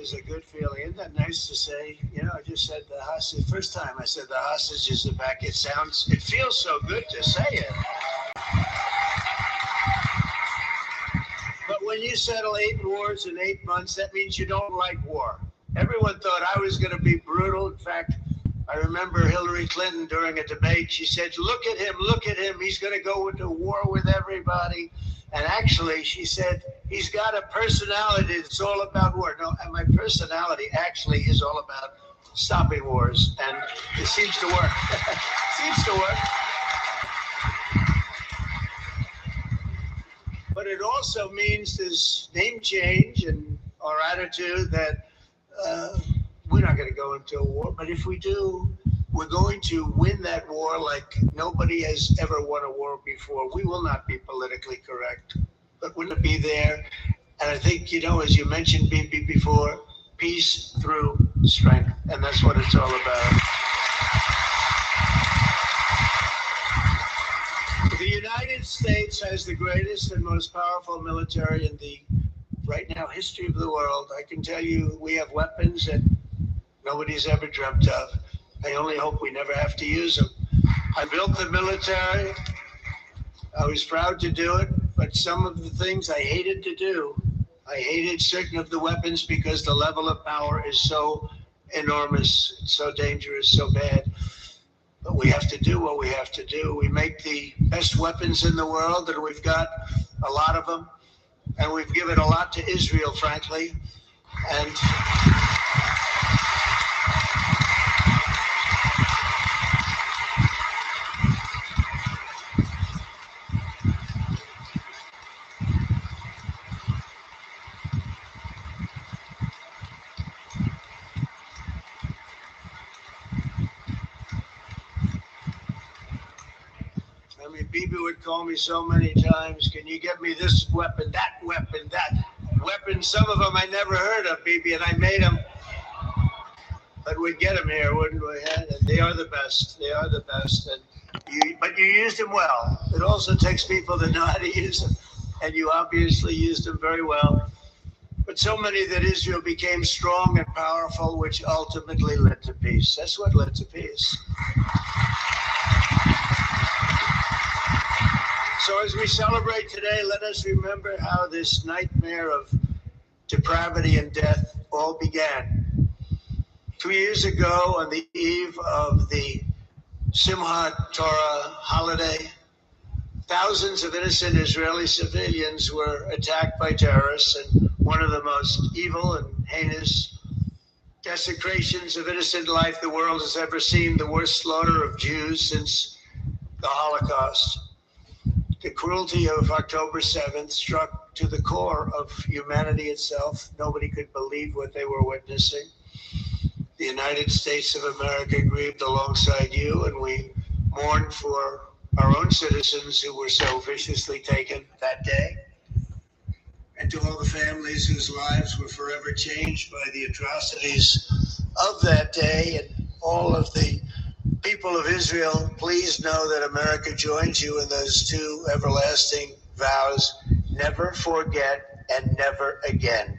is a good feeling. Isn't that nice to say? You know, I just said the hostage. First time I said the hostages are back. It feels so good to say it. But when you settle 8 wars in 8 months, that means you don't like war. Everyone thought I was going to be brutal. In fact, I remember Hillary Clinton during a debate, she said, look at him, he's going to go into war with everybody. And actually, she said, he's got a personality that's all about war. No, and my personality actually is all about stopping wars. And it seems to work. Seems to work. But it also means this name change and our attitude that we're not going to go into a war. But if we do, we're going to win that war like nobody has ever won a war before. We will not be politically correct, but we're going to be there. And I think, you know, as you mentioned, Bibi, before, peace through strength. And that's what it's all about. The United States has the greatest and most powerful military in the, right now, history of the world. I can tell you we have weapons that nobody's ever dreamt of. I only hope we never have to use them. I built the military. I was proud to do it, but some of the things I hated to do. I hated certain of the weapons because the level of power is so enormous, so dangerous, so bad. But we have to do what we have to do. We make the best weapons in the world, and we've got a lot of them. And we've given a lot to Israel, frankly. And I mean, Bibi would call me so many times, can you get me this weapon, that weapon, that weapon? Some of them I never heard of, Bibi, and I made them. But we'd get them here, wouldn't we? And they are the best. They are the best. But you used them well. It also takes people that know how to use them. And you obviously used them very well. But so many that Israel became strong and powerful, which ultimately led to peace. That's what led to peace. So as we celebrate today, let us remember how this nightmare of depravity and death all began. 2 years ago, on the eve of the Simchat Torah holiday, thousands of innocent Israeli civilians were attacked by terrorists, and one of the most evil and heinous desecrations of innocent life the world has ever seen, the worst slaughter of Jews since the Holocaust. The cruelty of October 7th struck to the core of humanity itself. Nobody could believe what they were witnessing. The United States of America grieved alongside you, and we mourned for our own citizens who were so viciously taken that day. And to all the families whose lives were forever changed by the atrocities of that day, and all of the people of Israel, please know that America joins you in those two everlasting vows: never forget and never again.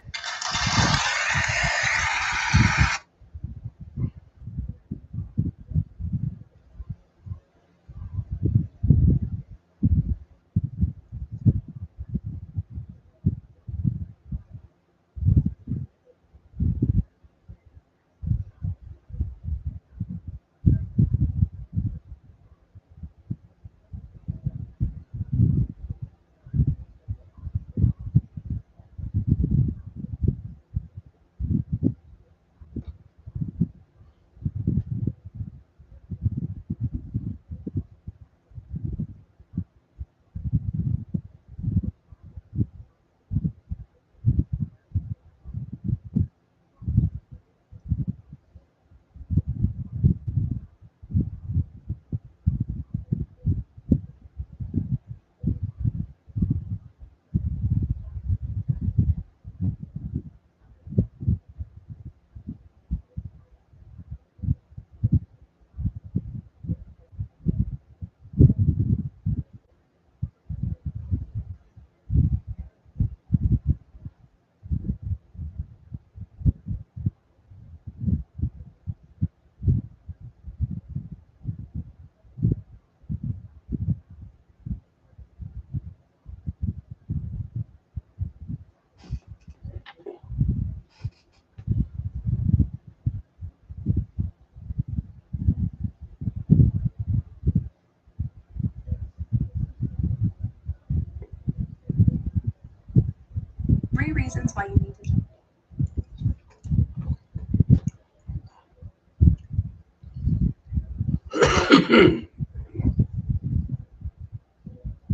why you need to know.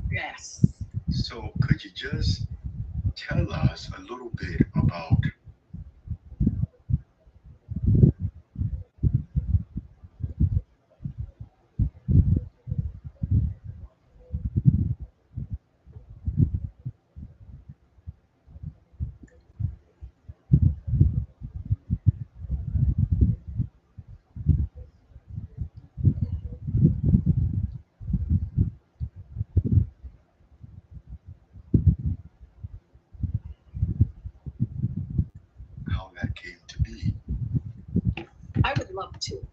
Yes. So could you just tell us a little bit about how that came to be? I would love to,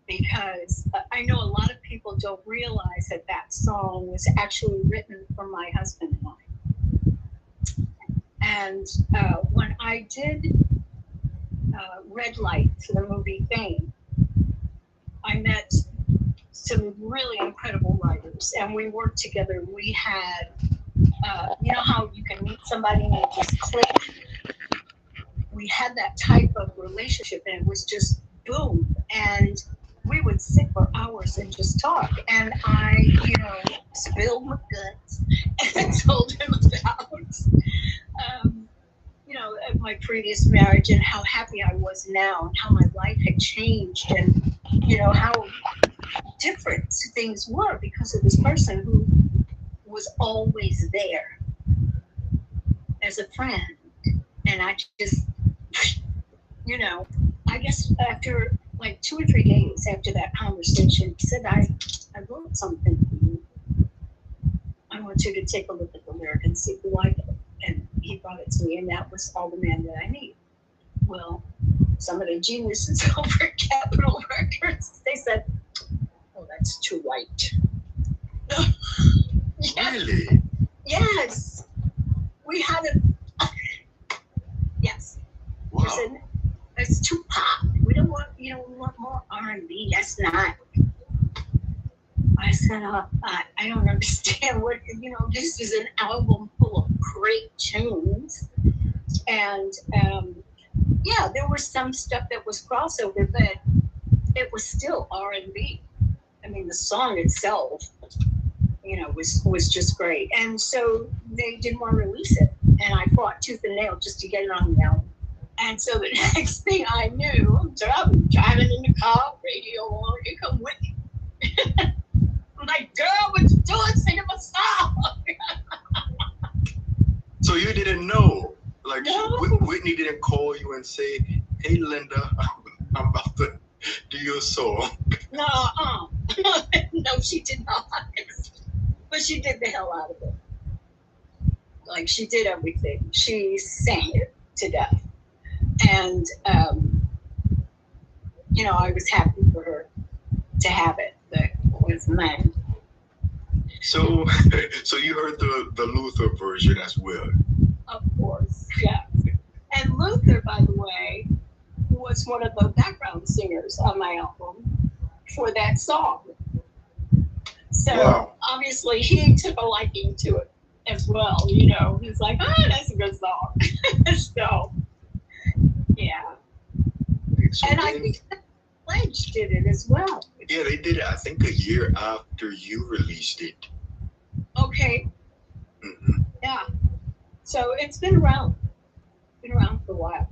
because I know a lot of people don't realize that that song was actually written for my husband and I. And when I did Red Light for the movie Fame, I met some really incredible writers, and we worked together. We had, you know how you can meet somebody and it just click? We had that type of relationship, and it was just boom. And we would sit for hours and just talk. And I, spilled my guts and told him about, um, my previous marriage and how happy I was now and how my life had changed and, how different things were because of this person who was always there as a friend. And I just, I guess after like 2 or 3 days after that conversation, he said, I wrote something for you. I want you to take a look at the lyric and see if you like it. And he brought it to me, and that was All the Man That I Need. Well, some of the geniuses over at Capitol Records, they said, oh, that's too white. Really? Yes. We had a, yes. Wow. They said, it's too pop. We don't want, we want more R&B. That's not. I said, I don't understand what, this is an album full of great tunes. And, yeah, there was some stuff that was crossover, but it was still R&B. I mean, the song itself, was just great. And so they didn't want to release it. And I fought tooth and nail just to get it on the album. And so the next thing I knew, I'm driving in the car, radio on, you come with me. I'm like, girl, what you doing? Singing my song. So you didn't know? Like, No. Whitney didn't call you and say, hey, Linda, I'm about to do your song. No, no, she did not. But she did the hell out of it. Like, she did everything. She sang it to death. And, I was happy for her to have it. But with mine. So you heard the Luther version as well? Of course, yeah. And Luther, by the way, was one of the background singers on my album for that song. So Wow. Obviously he took a liking to it as well. He's like, oh, that's a good song. So, yeah. So and I think the Pledge did it as well. Yeah, they did it, I think, a year after you released it. Okay. Mm-hmm. Yeah. So it's been around. Been around for a while.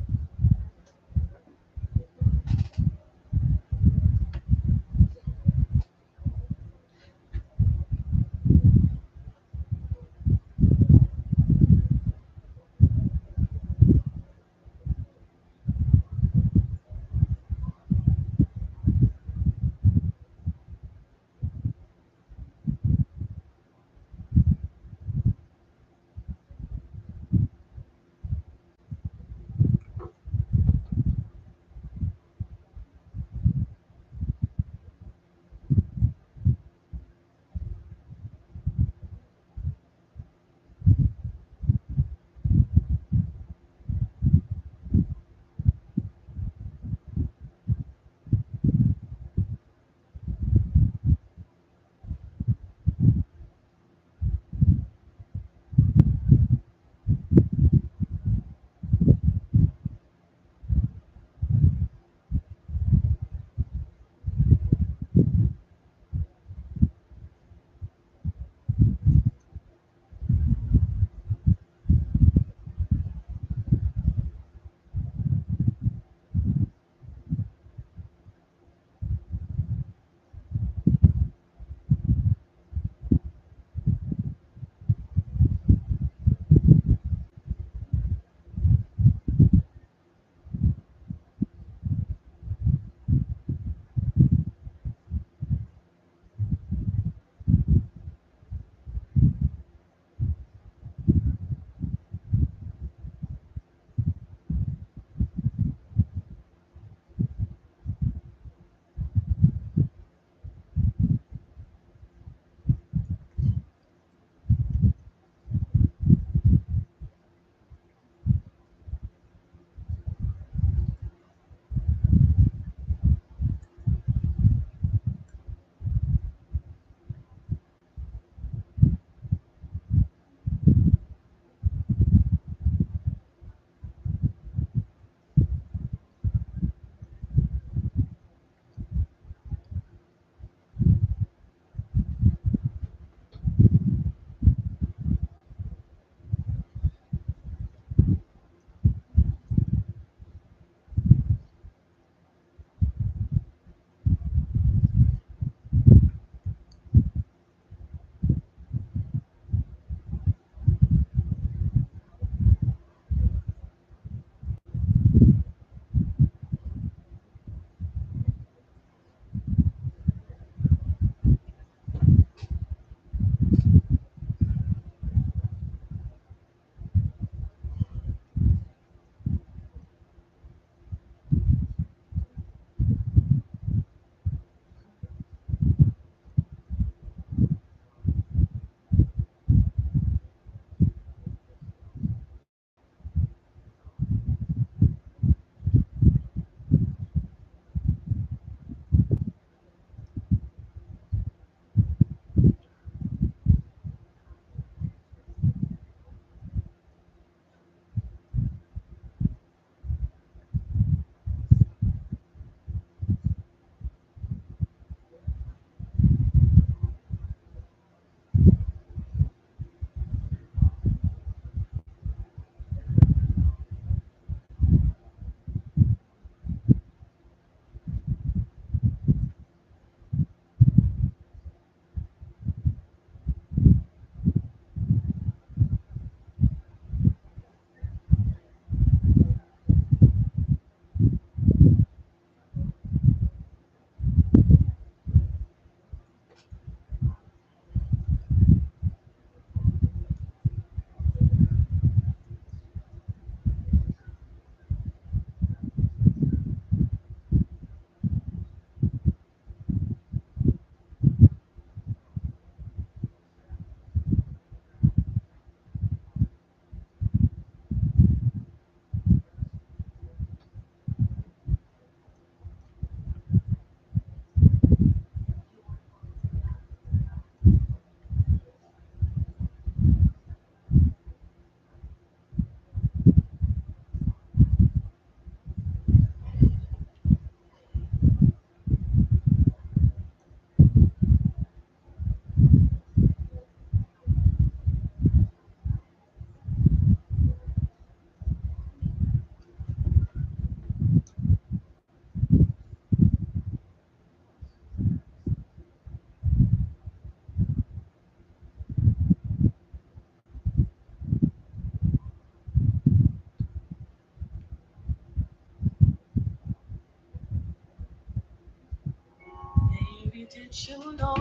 Did you know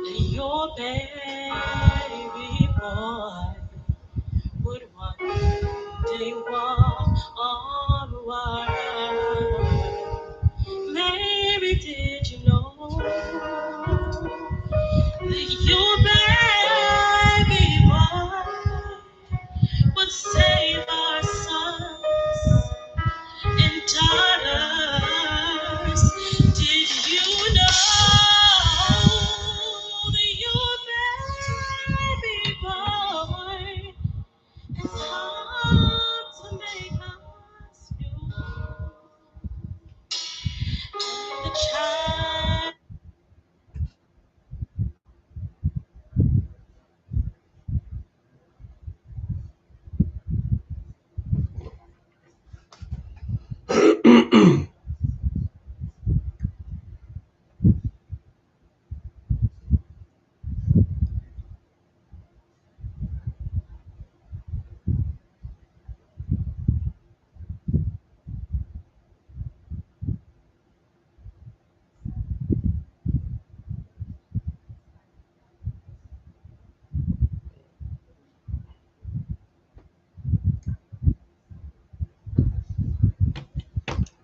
that your baby boy would one day walk on water? Maybe did you know that your baby boy would save our sons and daughters? Did you know that your baby boy has come to make us new? The child.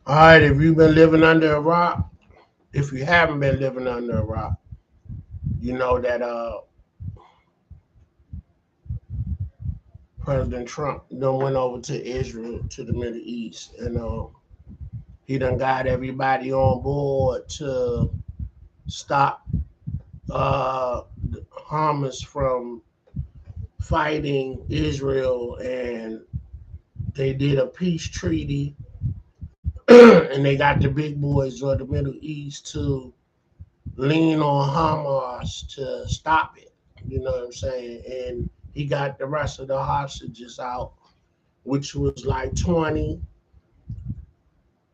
All right, if you've been living under a rock, if you haven't been living under a rock, you know that President Trump done went over to Israel, to the Middle East, and he done got everybody on board to stop Hamas from fighting Israel, and they did a peace treaty, and they got the big boys of the Middle East to lean on Hamas to stop it. You know what I'm saying? And he got the rest of the hostages out, which was like 20,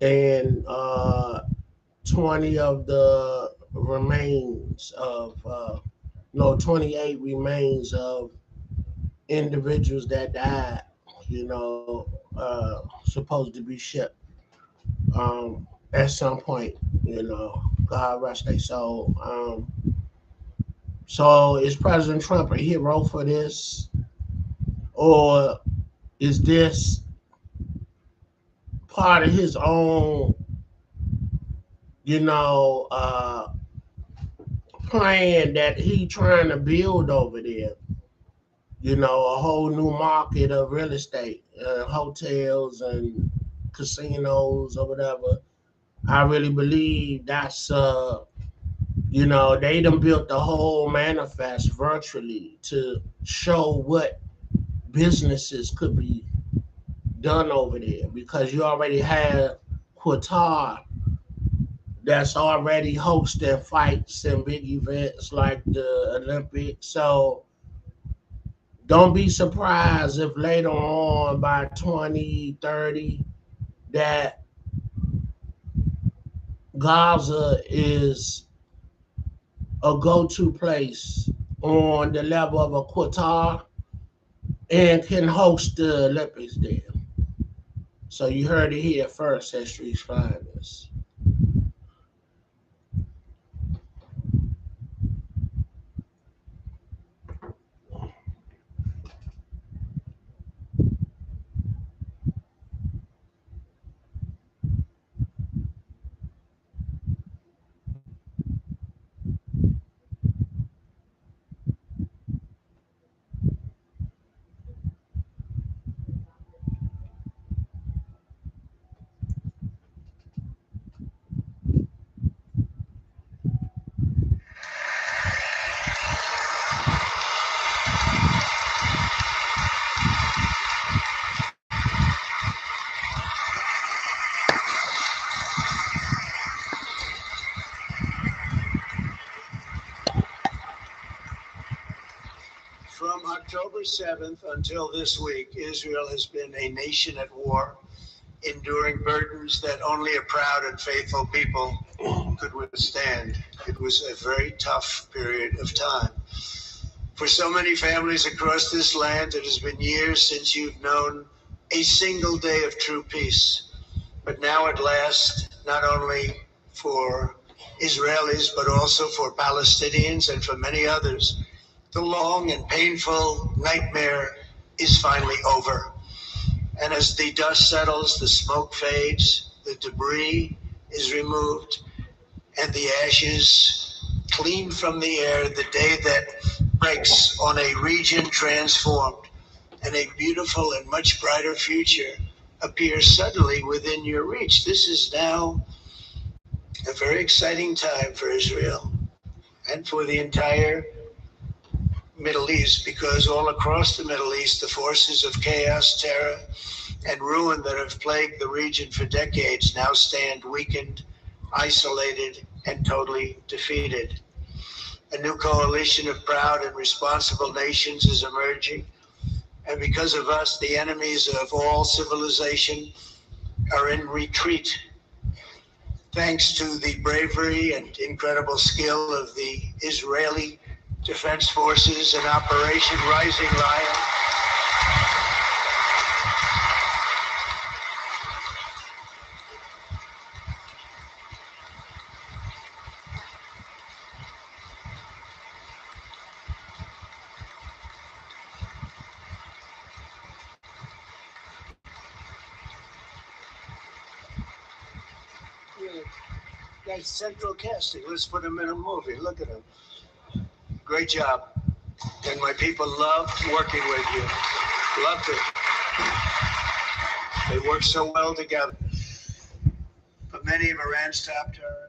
and 20 of the remains of, no, 28 remains of individuals that died, supposed to be shipped at some point, God rest their soul. So is President Trump a hero for this? Or is this part of his own, you know, plan that he trying to build over there? A whole new market of real estate, hotels and casinos or whatever. I really believe that's, they done built the whole manifest virtually to show what businesses could be done over there, because you already have Qatar that's already hosting fights and big events like the Olympics. So don't be surprised if later on by 2030 that Gaza is a go-to place on the level of a Qatar and can host the Olympics there. So you heard it here first, History's Finest. From October 7th until this week, Israel has been a nation at war, enduring burdens that only a proud and faithful people could withstand. It was a very tough period of time. For so many families across this land, it has been years since you've known a single day of true peace. But now at last, not only for Israelis, but also for Palestinians and for many others. The long and painful nightmare is finally over. And as the dust settles, the smoke fades, the debris is removed, and the ashes cleaned from the air, the day that breaks on a region transformed, and a beautiful and much brighter future appears suddenly within your reach. This is now a very exciting time for Israel and for the entire Middle East, because all across the Middle East, the forces of chaos, terror, and ruin that have plagued the region for decades now stand weakened, isolated, and totally defeated. A new coalition of proud and responsible nations is emerging, and because of us, the enemies of all civilization are in retreat. Thanks to the bravery and incredible skill of the Israeli Defense Forces and Operation Rising Lion, that's central casting. Let's put him in a movie. Look at him. Great job. And my people loved working with you. Loved it. They worked so well together. But many of Iran's top terrorists.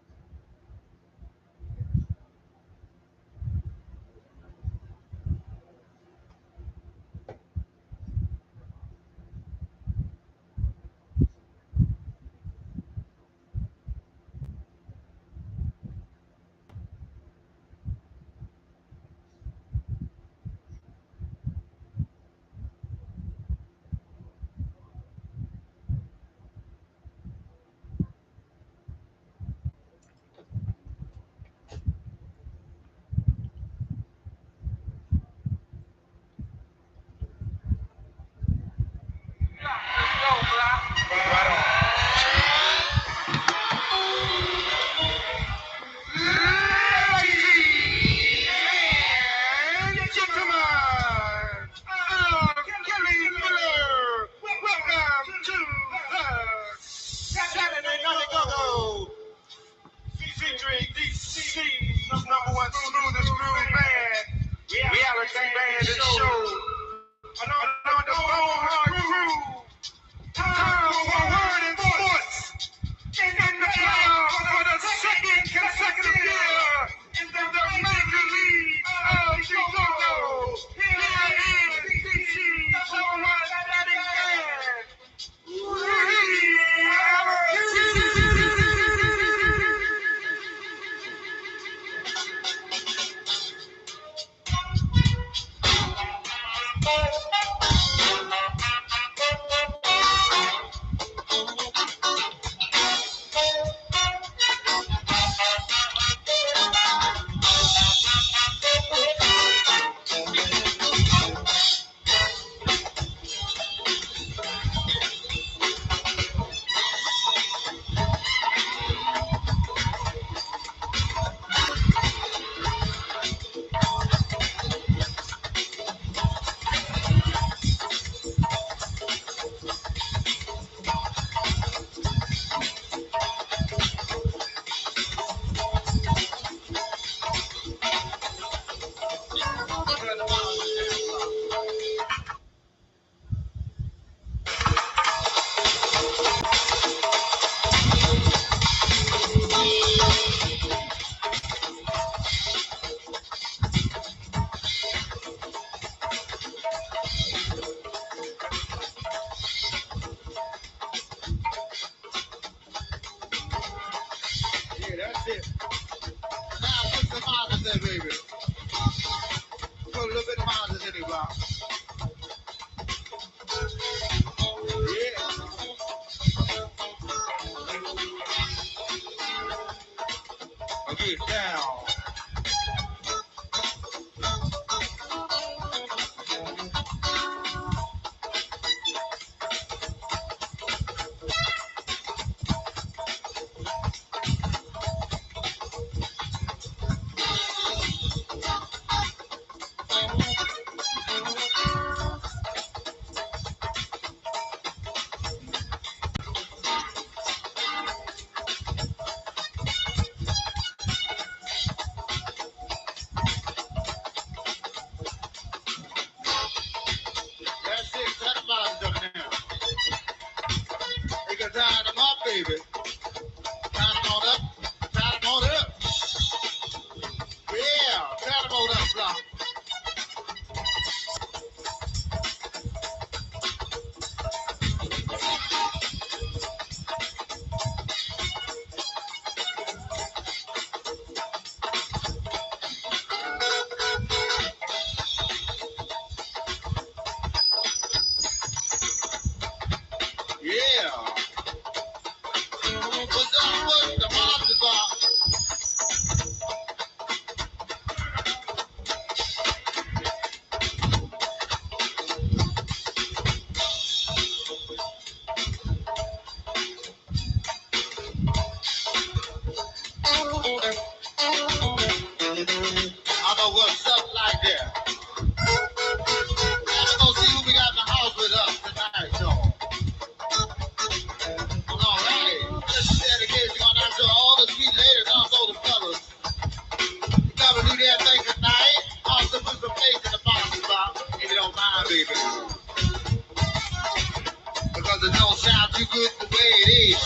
don't sound too good the way it is.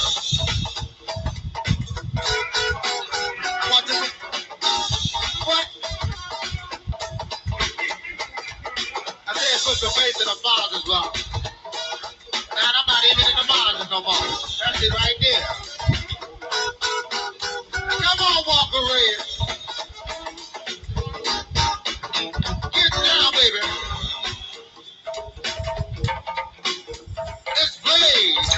What? I said put the faith in the Father's love. Man, I'm not even in the monitors no more. That's it right there. Come on, Walker Red. Get down, baby. It's Blaze.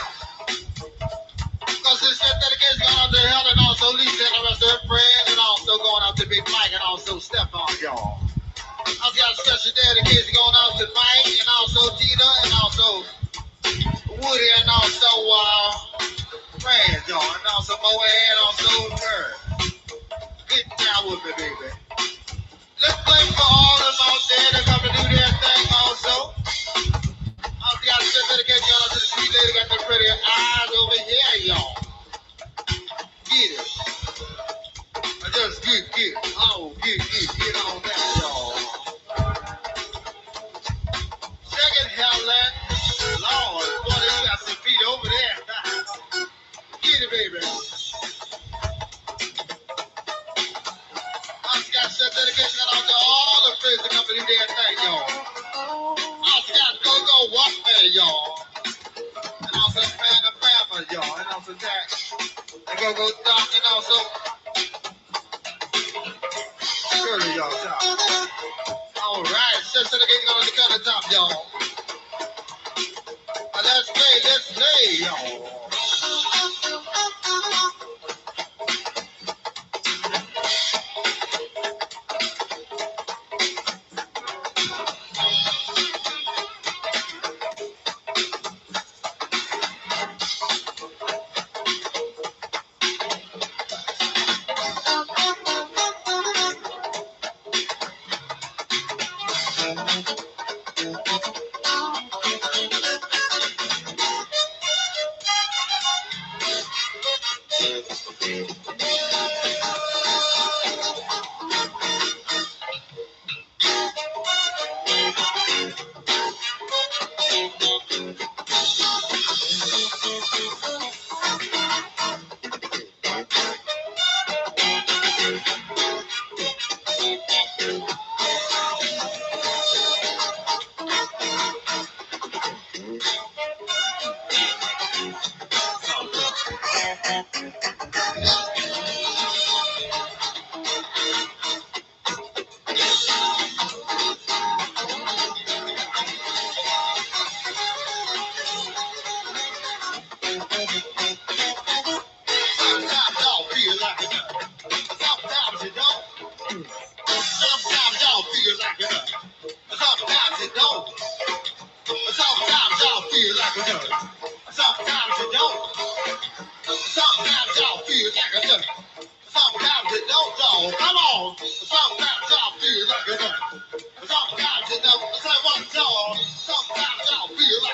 Because this dedication going out to Helen and also Lisa and the rest of her friends and also going out to Big Mike and also Stefan, y'all. I've got a special dedication going out to Mike and also Tina and also Woody and also friends, y'all. And also Moe and also her. Get down with me, baby. Let's play for all of them out there that come to do their thing also. I've got a special dedication going out to the sweet lady got the pretty eyes over here, y'all. Get it. Just get. Oh, get on that, y'all. Second Helen. Lord, boy, you got some feet over there. Get it, baby. I've got some dedication out to all the friends that come to do their thing, y'all. I've got go walk there, y'all. And also fan of family, y'all. And also Jack. And go Doc and also Shirley, y'all. All right, just dedication on the countertop, y'all. Let's play, y'all.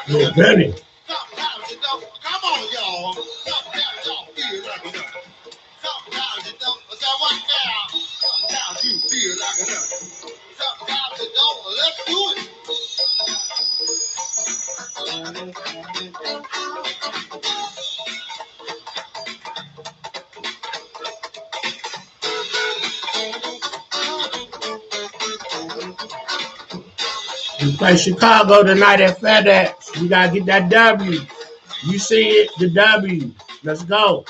Little Benny. Sometimes you know, come on, y'all. Sometimes y'all feel like a nut. Sometimes you know, but that one now. Sometimes you feel like a nut. Sometimes you don't. Let's do it. We play Chicago tonight at FedEx. We gotta get that W. You see it, the W. Let's go.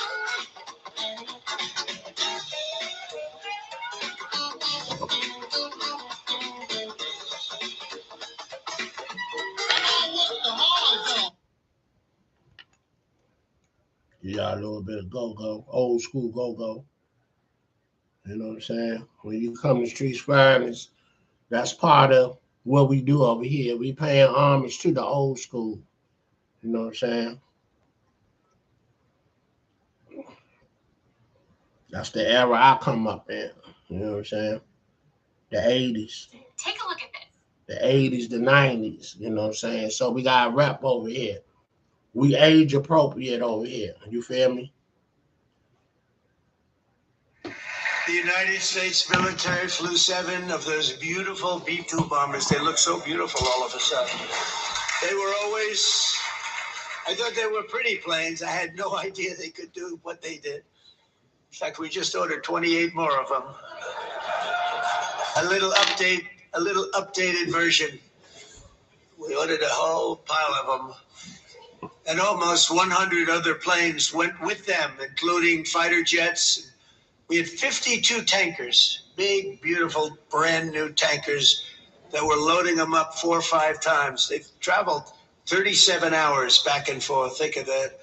Yeah, a little bit of go-go, old school go-go. You know what I'm saying? When you come to Streets Finest, that's part of what we do over here. We paying homage to the old school. You know what I'm saying? That's the era I come up in. You know what I'm saying? The 80s. Take a look at this. The 80s, the 90s. You know what I'm saying? So we got a rep over here. We age appropriate over here. You feel me? The United States military flew 7 of those beautiful B-2 bombers. They look so beautiful all of a sudden. They were always I thought they were pretty planes. I had no idea they could do what they did. In fact, we just ordered 28 more of them. A little updated version. We ordered a whole pile of them. And almost 100 other planes went with them, including fighter jets. We had 52 tankers, big, beautiful, brand new tankers that were loading them up 4 or 5 times. They've traveled 37 hours back and forth. Think of that.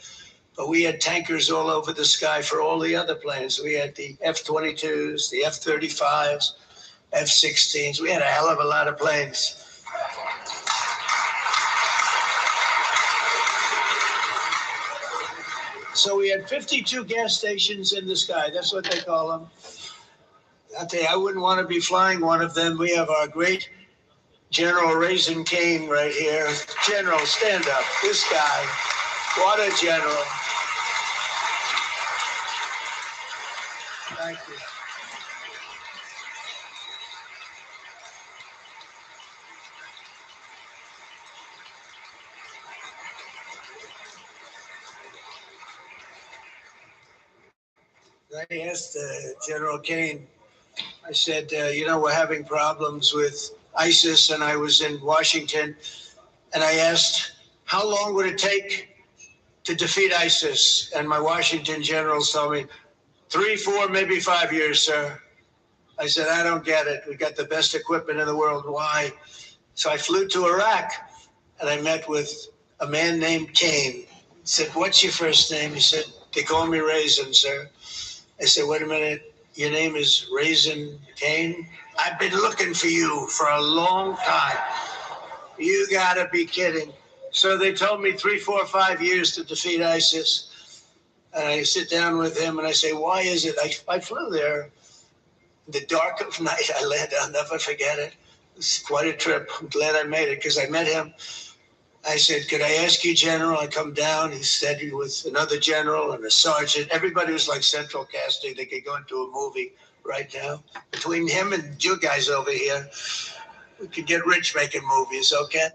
But we had tankers all over the sky for all the other planes. We had the F-22s, the F-35s, F-16s. We had a hell of a lot of planes. So we had 52 gas stations in the sky. That's what they call them. I'll tell you, I wouldn't want to be flying one of them. We have our great General Raisin Cane right here. General, stand up. This guy, what a general. Thank you. I asked General Kane, I said, we're having problems with ISIS, and I was in Washington, and I asked, how long would it take to defeat ISIS? And my Washington generals told me, 3, 4, maybe 5 years, sir. I said, I don't get it. We got the best equipment in the world. Why? So I flew to Iraq, and I met with a man named Kane. He said, what's your first name? He said, they call me Raisin, sir. I said, wait a minute, your name is Raisin Kane? I've been looking for you for a long time. You gotta be kidding. So they told me 3, 4, 5 years to defeat ISIS. And I sit down with him and I say, why is it? I flew there in the dark of night. I landed, I'll never forget it. It's quite a trip. I'm glad I made it because I met him. I said, could I ask you, General? I come down. He said he was another general and a sergeant. Everybody was like central casting. They could go into a movie right now. Between him and you guys over here, we could get rich making movies, okay?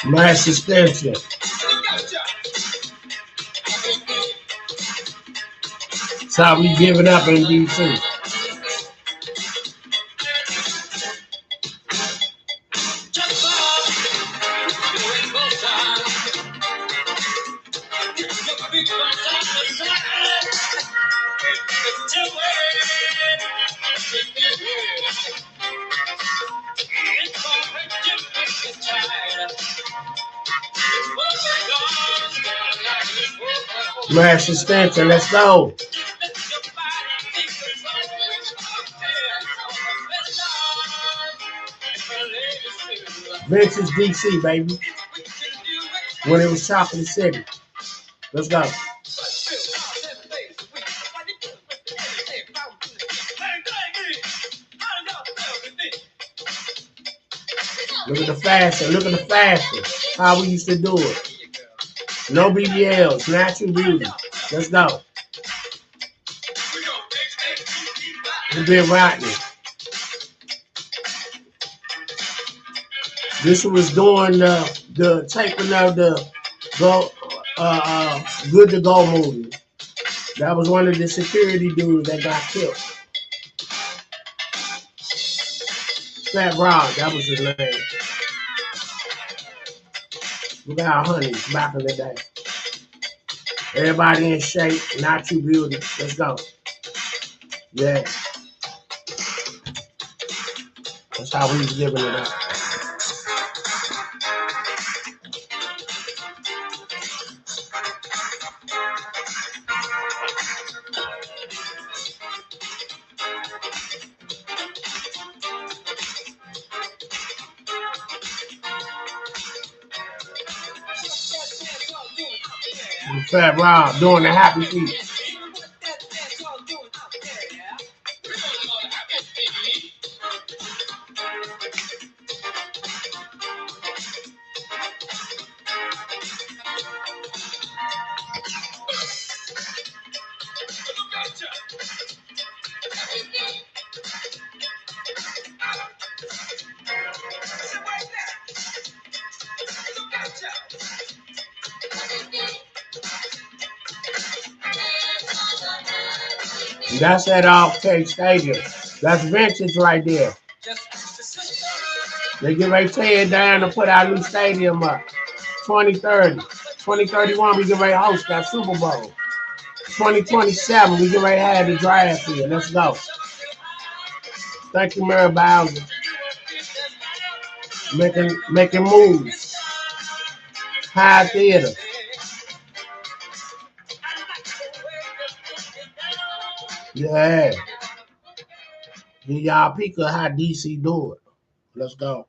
Mass suspension. That's how we give it up in DC. Mass suspension, let's go. Vince's DC, baby. When it was Chocolate City. Let's go. Look at the fashion. Look at the fashion. How we used to do it. No BBLs. Natural beauty. Let's go. It's been Rodney. This was during the taping of the Good to Go movie. That was one of the security dudes that got killed. Fat Rod, that was his name. Look at our honeys back in the day. Everybody in shape, natural beauty. Let's go. Yeah. That's how we was giving it up. Fat Rob doing the happy feet. That's at Off-Take Stadium. That's vintage right there. They get ready to tear it down and put our new stadium up. 2030. 2031, we get ready to host that Super Bowl. 2027, we get ready to have the draft here. Let's go. Thank you, Mary Bowser. Making moves. High theater. Yeah. Give y'all a peek of how DC do it. Let's go.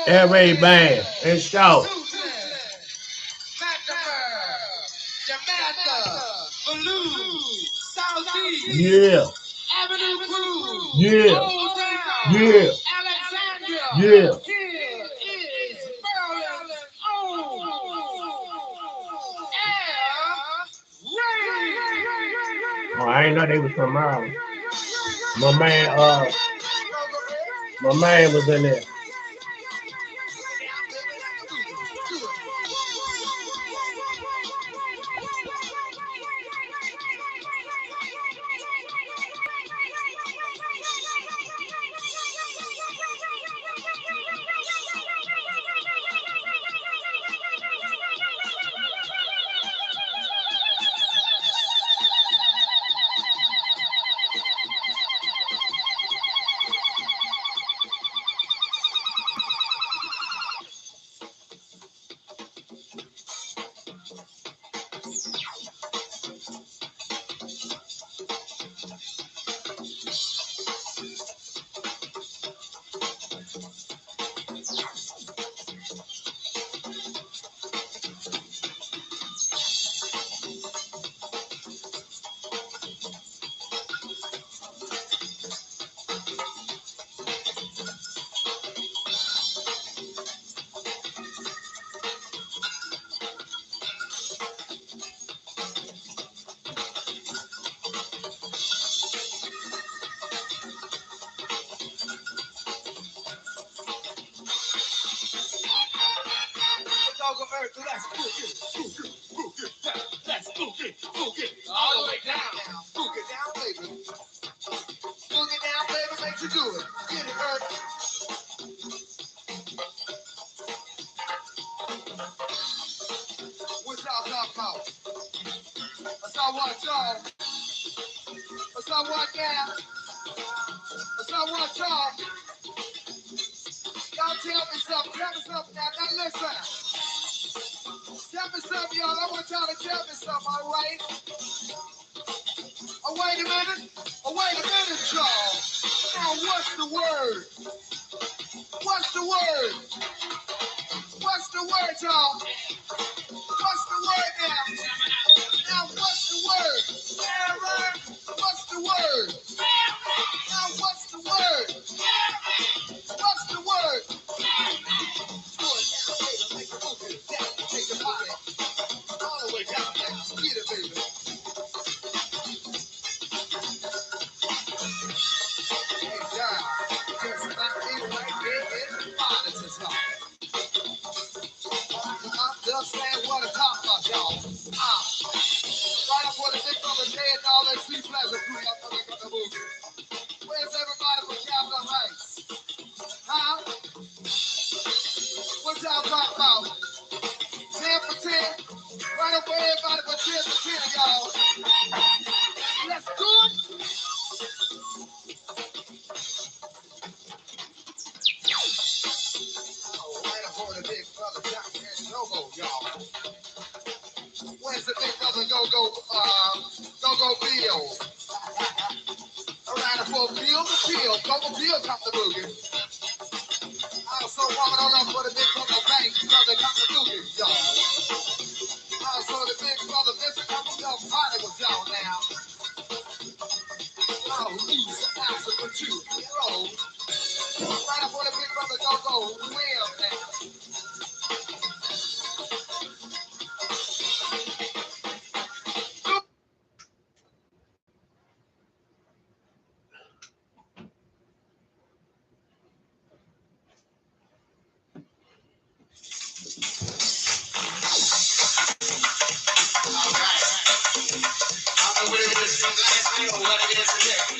Air Raid Band and show. Yeah. Yeah. Yeah. Yeah. Oh, I ain't know they was from Maryland. My man was in there. Walking on up for the big brother bank, brother got to do this, y'all. So the big brother, this couple of particles, y'all now. Oh, you, answer for you. Oh, right up for the big brother, go, well now. All right. I don't know what it is from last night or what it is today.